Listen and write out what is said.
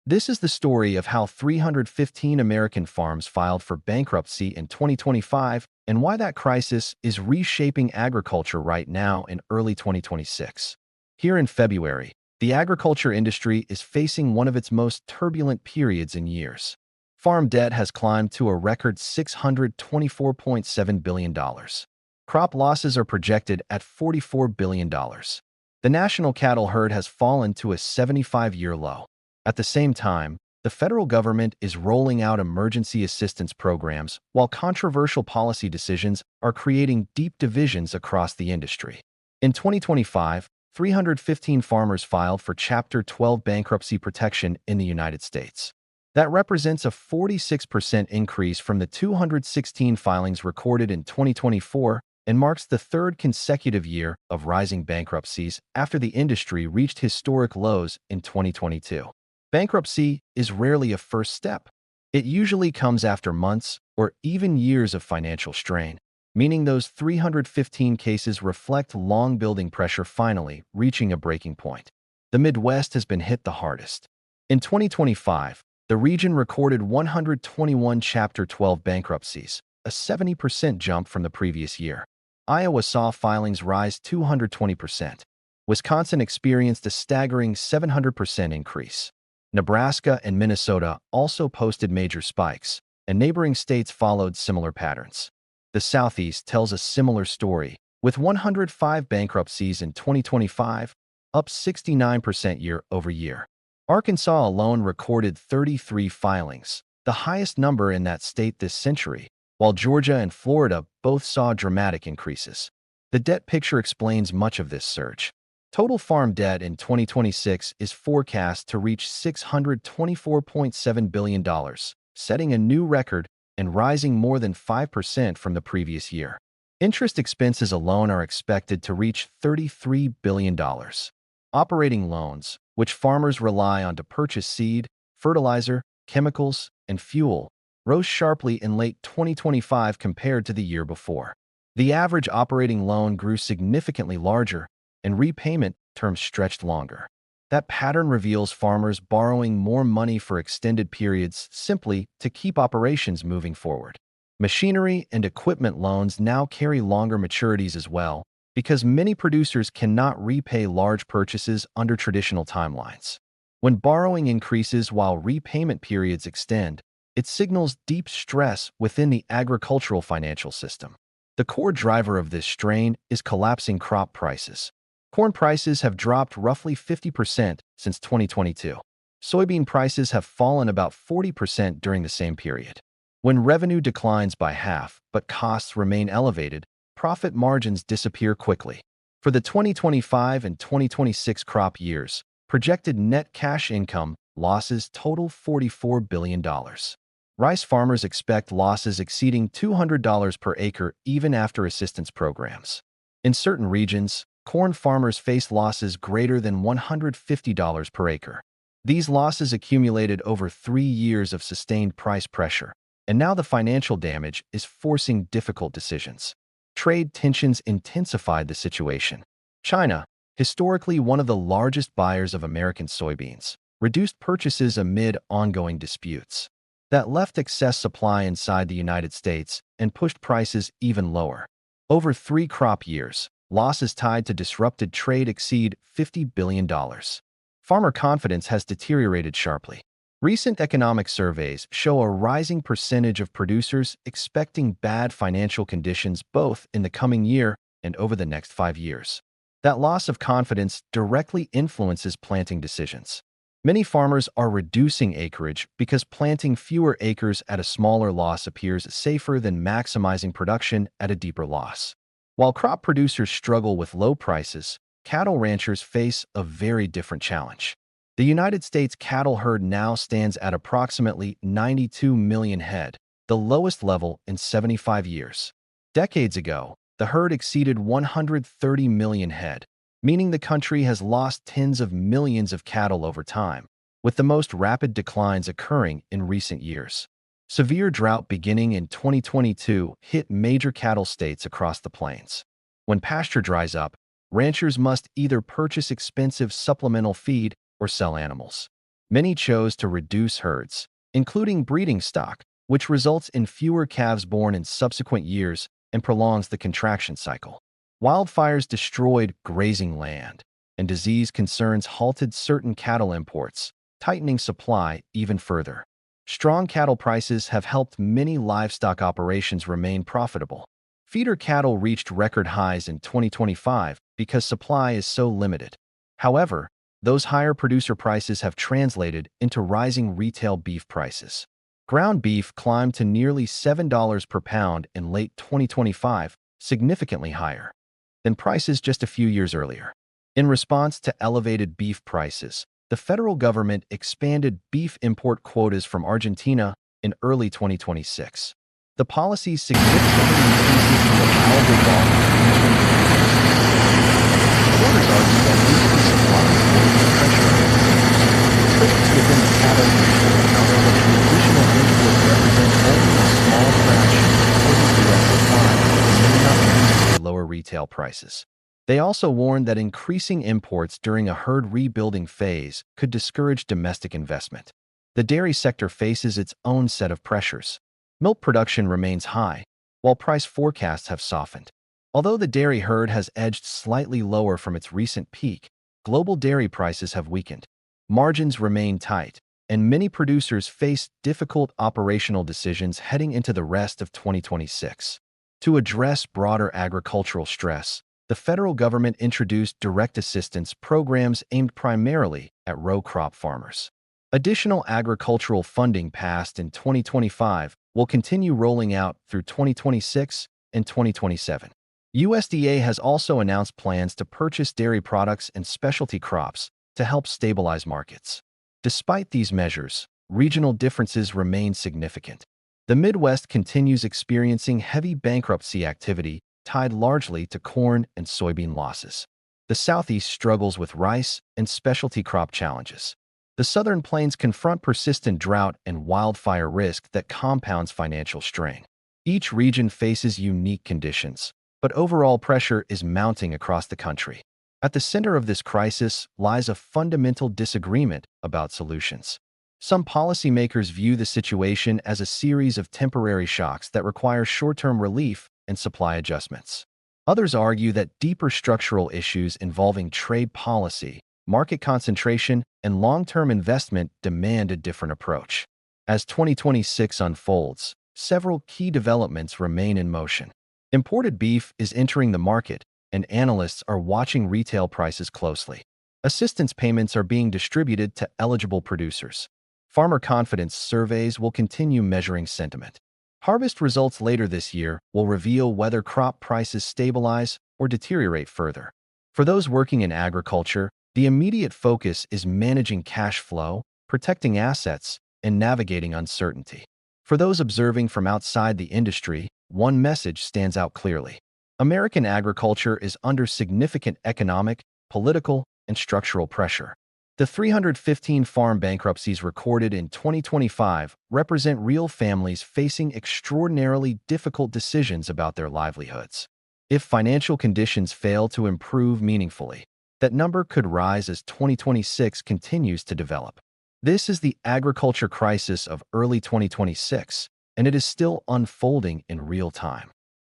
This is the story of how 315 American farms filed for bankruptcy in 2025 and why that crisis is reshaping agriculture right now in early 2026. Here in February, the agriculture industry is facing one of its most turbulent periods in years. Farm debt has climbed to a record $624.7 billion. Crop losses are projected at $44 billion. The national cattle herd has fallen to a 75-year low. At the same time, the federal government is rolling out emergency assistance programs while controversial policy decisions are creating deep divisions across the industry. In 2025, 315 farmers filed for Chapter 12 bankruptcy protection in the United States. That represents a 46% increase from the 216 filings recorded in 2024 and marks the third consecutive year of rising bankruptcies after the industry reached historic lows in 2022. Bankruptcy is rarely a first step. It usually comes after months or even years of financial strain, meaning those 315 cases reflect long building pressure finally reaching a breaking point. The Midwest has been hit the hardest. In 2025, the region recorded 121 Chapter 12 bankruptcies, a 70% jump from the previous year. Iowa saw filings rise 220%. Wisconsin experienced a staggering 700% increase. Nebraska and Minnesota also posted major spikes, and neighboring states followed similar patterns. The Southeast tells a similar story, with 105 bankruptcies in 2025, up 69% year over year. Arkansas alone recorded 33 filings, the highest number in that state this century, while Georgia and Florida both saw dramatic increases. The debt picture explains much of this surge. Total farm debt in 2026 is forecast to reach $624.7 billion, setting a new record and rising more than 5% from the previous year. Interest expenses alone are expected to reach $33 billion. Operating loans, which farmers rely on to purchase seed, fertilizer, chemicals, and fuel, rose sharply in late 2025 compared to the year before. The average operating loan grew significantly larger, and repayment terms stretched longer. That pattern reveals farmers borrowing more money for extended periods simply to keep operations moving forward. Machinery and equipment loans now carry longer maturities as well, because many producers cannot repay large purchases under traditional timelines. When borrowing increases while repayment periods extend, it signals deep stress within the agricultural financial system. The core driver of this strain is collapsing crop prices. Corn prices have dropped roughly 50% since 2022. Soybean prices have fallen about 40% during the same period. When revenue declines by half but costs remain elevated, profit margins disappear quickly. For the 2025 and 2026 crop years, projected net cash income losses total $44 billion. Rice farmers expect losses exceeding $200 per acre even after assistance programs. In certain regions, corn farmers face losses greater than $150 per acre. These losses accumulated over 3 years of sustained price pressure, and now the financial damage is forcing difficult decisions. Trade tensions intensified the situation. China, historically one of the largest buyers of American soybeans, reduced purchases amid ongoing disputes. That left excess supply inside the United States and pushed prices even lower. Over 3 crop years, losses tied to disrupted trade exceed $50 billion. Farmer confidence has deteriorated sharply. Recent economic surveys show a rising percentage of producers expecting bad financial conditions both in the coming year and over the next 5 years. That loss of confidence directly influences planting decisions. Many farmers are reducing acreage because planting fewer acres at a smaller loss appears safer than maximizing production at a deeper loss. While crop producers struggle with low prices, cattle ranchers face a very different challenge. The United States cattle herd now stands at approximately 92 million head, the lowest level in 75 years. Decades ago, the herd exceeded 130 million head, meaning the country has lost tens of millions of cattle over time, with the most rapid declines occurring in recent years. Severe drought beginning in 2022 hit major cattle states across the plains. When pasture dries up, ranchers must either purchase expensive supplemental feed or sell animals. Many chose to reduce herds, including breeding stock, which results in fewer calves born in subsequent years and prolongs the contraction cycle. Wildfires destroyed grazing land, and disease concerns halted certain cattle imports, tightening supply even further. Strong cattle prices have helped many livestock operations remain profitable. Feeder cattle reached record highs in 2025 because supply is so limited. However, those higher producer prices have translated into rising retail beef prices. Ground beef climbed to nearly $7 per pound in late 2025, significantly higher than prices just a few years earlier. In response to elevated beef prices, the federal government expanded beef import quotas from Argentina in early 2026. The policy significantly increases the allowable volume of Reporters argue that increased supply will ease pressure on producers. Critics within the cattle industry note that the additional imports represent only a small fraction of total U.S. supply and may not meaningfully lower retail prices. They also warned that increasing imports during a herd rebuilding phase could discourage domestic investment. The dairy sector faces its own set of pressures. Milk production remains high, while price forecasts have softened. Although the dairy herd has edged slightly lower from its recent peak, global dairy prices have weakened. Margins remain tight, and many producers face difficult operational decisions heading into the rest of 2026. To address broader agricultural stress, the federal government introduced direct assistance programs aimed primarily at row crop farmers. Additional agricultural funding passed in 2025 will continue rolling out through 2026 and 2027. USDA has also announced plans to purchase dairy products and specialty crops to help stabilize markets. Despite these measures, regional differences remain significant. The Midwest continues experiencing heavy bankruptcy activity tied largely to corn and soybean losses. The Southeast struggles with rice and specialty crop challenges. The Southern Plains confront persistent drought and wildfire risk that compounds financial strain. Each region faces unique conditions, but overall pressure is mounting across the country. At the center of this crisis lies a fundamental disagreement about solutions. Some policymakers view the situation as a series of temporary shocks that require short-term relief and supply adjustments. Others argue that deeper structural issues involving trade policy, market concentration, and long-term investment demand a different approach. As 2026 unfolds, several key developments remain in motion. Imported beef is entering the market, and analysts are watching retail prices closely. Assistance payments are being distributed to eligible producers. Farmer confidence surveys will continue measuring sentiment. Harvest results later this year will reveal whether crop prices stabilize or deteriorate further. For those working in agriculture, the immediate focus is managing cash flow, protecting assets, and navigating uncertainty. For those observing from outside the industry, one message stands out clearly. American agriculture is under significant economic, political, and structural pressure. The 315 farm bankruptcies recorded in 2025 represent real families facing extraordinarily difficult decisions about their livelihoods. If financial conditions fail to improve meaningfully, that number could rise as 2026 continues to develop. This is the agriculture crisis of early 2026, and it is still unfolding in real time.